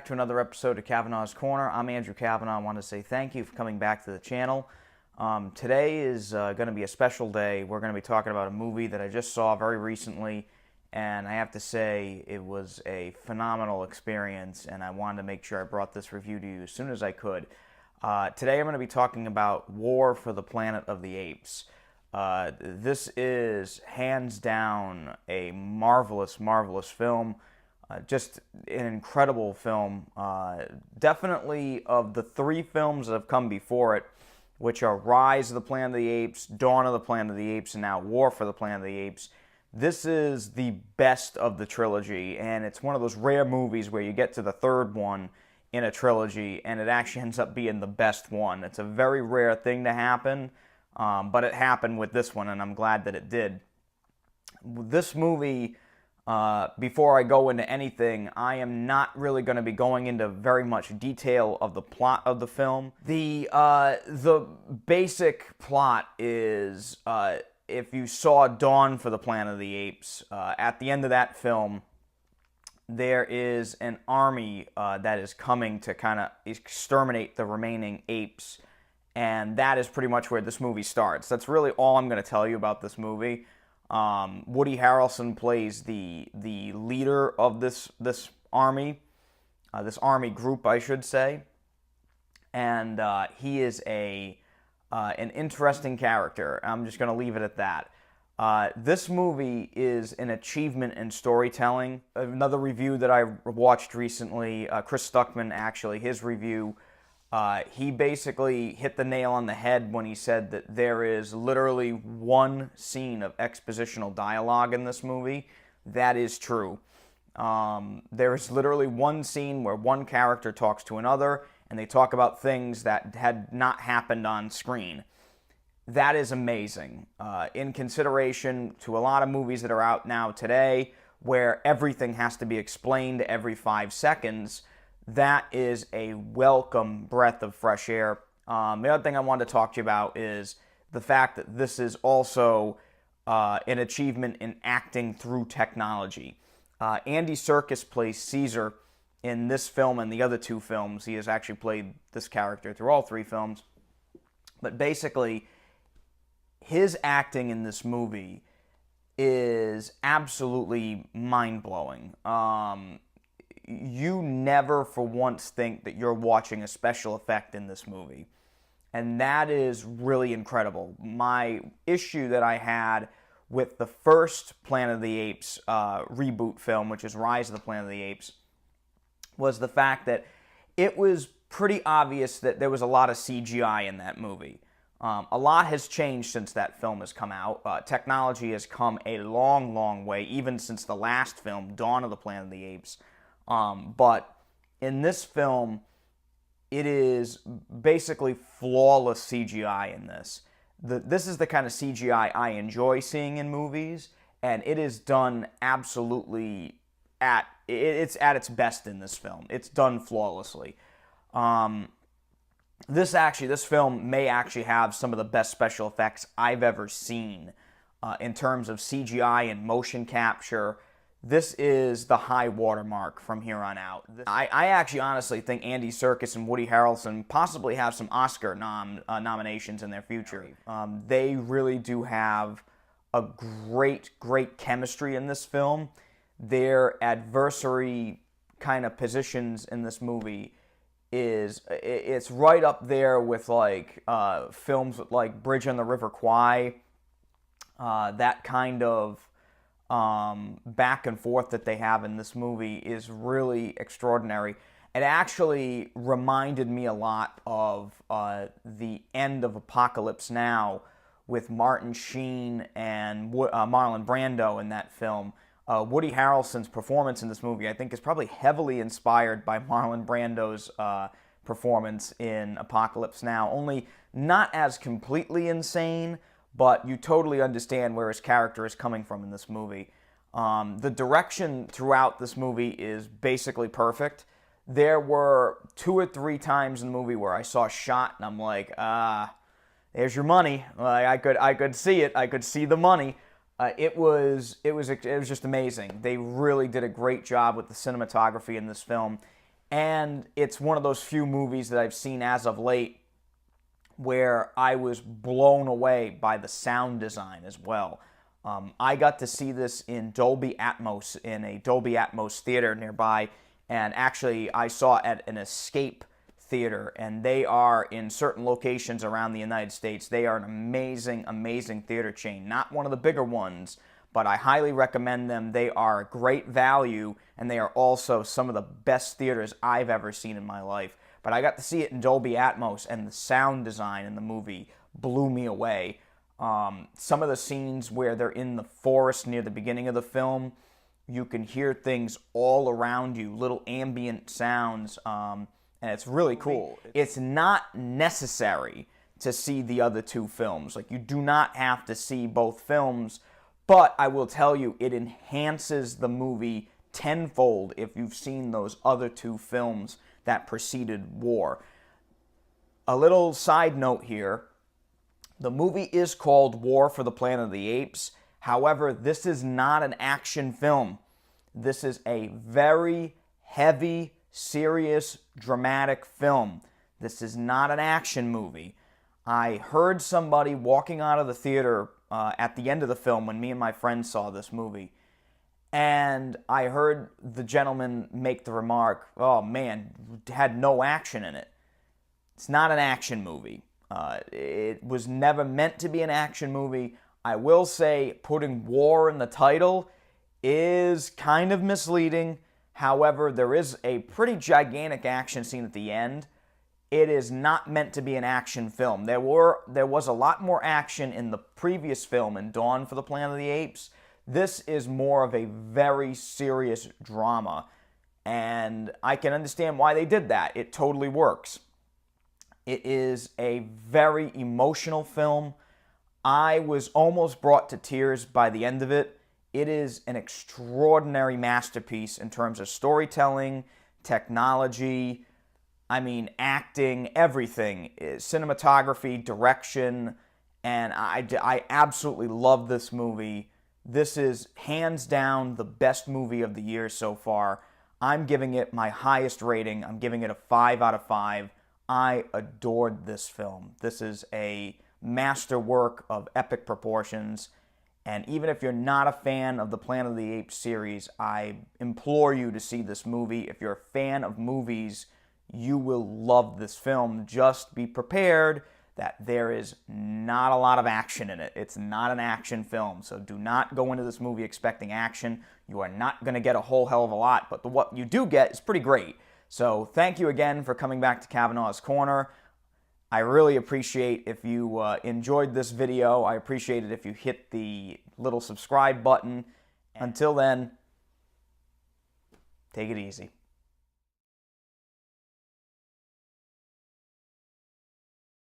back to another episode of Cavanaugh's Corner. I'm Andrew Cavanaugh. I want to say thank you for coming back to the channel. Today is going to be a special day. We're going to be talking about a movie that I just saw very recently, and I have to say it was a phenomenal experience, and I wanted to make sure I brought this review to you as soon as I could. Today I'm going to be talking about War for the Planet of the Apes. This is hands down a marvelous, marvelous film. Just an incredible film. Definitely of the three films that have come before it, which are Rise of the Planet of the Apes, Dawn of the Planet of the Apes, and now War for the Planet of the Apes. This is the best of the trilogy, and it's one of those rare movies where you get to the third one in a trilogy, and it actually ends up being the best one. It's a very rare thing to happen, but it happened with this one, and I'm glad that it did. This movie... before I go into anything, I am not really going to be going into very much detail of the plot of the film. The basic plot is, if you saw Dawn for the Planet of the Apes, at the end of that film, there is an army that is coming to kind of exterminate the remaining apes, and that is pretty much where this movie starts. That's really all I'm going to tell you about this movie. Woody Harrelson plays the leader of this army, this army group, I should say, and he is an interesting character. I'm just going to leave it at that. This movie is an achievement in storytelling. Another review that I watched recently, Chris Stuckman, actually, his review. He basically hit the nail on the head when he said that there is literally one scene of expositional dialogue in this movie. That is true. There is literally one scene where one character talks to another, and they talk about things that had not happened on screen. That is amazing. In consideration to a lot of movies that are out now today, where everything has to be explained every 5 seconds, that is a welcome breath of fresh air. The other thing I wanted to talk to you about is the fact that this is also an achievement in acting through technology. Andy Serkis plays Caesar in this film and the other two films. He has actually played this character through all three films. But basically, his acting in this movie is absolutely mind-blowing. You never for once think that you're watching a special effect in this movie. And that is really incredible. My issue that I had with the first Planet of the Apes reboot film, which is Rise of the Planet of the Apes, was the fact that it was pretty obvious that there was a lot of CGI in that movie. A lot has changed since that film has come out. Technology has come a long, long way, even since the last film, Dawn of the Planet of the Apes. But in this film, it is basically flawless CGI in this. This is the kind of CGI I enjoy seeing in movies, and it is done absolutely it's at its best in this film. It's done flawlessly. This film may actually have some of the best special effects I've ever seen in terms of CGI and motion capture. This is the high watermark from here on out. I actually honestly think Andy Serkis and Woody Harrelson possibly have some Oscar nominations in their future. They really do have a great, great chemistry in this film. Their adversary kind of positions in this movie it's right up there with like films like Bridge on the River Kwai, that kind of back and forth that they have in this movie is really extraordinary. It actually reminded me a lot of the end of Apocalypse Now with Martin Sheen and Marlon Brando in that film. Woody Harrelson's performance in this movie, I think, is probably heavily inspired by Marlon Brando's performance in Apocalypse Now, only not as completely insane, but you totally understand where his character is coming from in this movie. The direction throughout this movie is basically perfect. There were 2 or 3 times in the movie where I saw a shot and I'm like, there's your money. I could see it. I could see the money. It was just amazing. They really did a great job with the cinematography in this film. And it's one of those few movies that I've seen as of late where I was blown away by the sound design as well. I got to see this in Dolby Atmos, in a Dolby Atmos theater nearby, and actually I saw it at an Escape theater, and they are in certain locations around the United States. They are an amazing, amazing theater chain. Not one of the bigger ones, but I highly recommend them. They are great value, and they are also some of the best theaters I've ever seen in my life. But I got to see it in Dolby Atmos, and the sound design in the movie blew me away. Some of the scenes where they're in the forest near the beginning of the film, you can hear things all around you, little ambient sounds, and it's really cool. It's not necessary to see the other two films. Like, you do not have to see both films, but I will tell you, it enhances the movie tenfold if you've seen those other two films that preceded War. A little side note here. The movie is called War for the Planet of the Apes. However, this is not an action film. This is a very heavy, serious, dramatic film. This is not an action movie. I heard somebody walking out of the theater at the end of the film when me and my friends saw this movie, and I heard the gentleman make the remark, "Oh man, it had no action in it." It's not an action movie. It was never meant to be an action movie. I will say putting war in the title is kind of misleading. However, there is a pretty gigantic action scene at the end. It is not meant to be an action film. There was a lot more action in the previous film, in Dawn for the Planet of the Apes. This is more of a very serious drama, and I can understand why they did that. It totally works. It is a very emotional film. I was almost brought to tears by the end of it. It is an extraordinary masterpiece in terms of storytelling, technology, acting, everything. Cinematography, direction, and I absolutely love this movie. This is hands down the best movie of the year so far. I'm giving it my highest rating. I'm giving it a 5 out of 5. I adored this film. This is a masterwork of epic proportions, and even if you're not a fan of the Planet of the Apes series, I implore you to see this movie. If you're a fan of movies, you will love this film. Just be prepared that there is not a lot of action in it. It's not an action film, so do not go into this movie expecting action. You are not going to get a whole hell of a lot, but what you do get is pretty great. So thank you again for coming back to Cavanaugh's Corner. I really appreciate if you enjoyed this video. I appreciate it if you hit the little subscribe button. Until then, take it easy.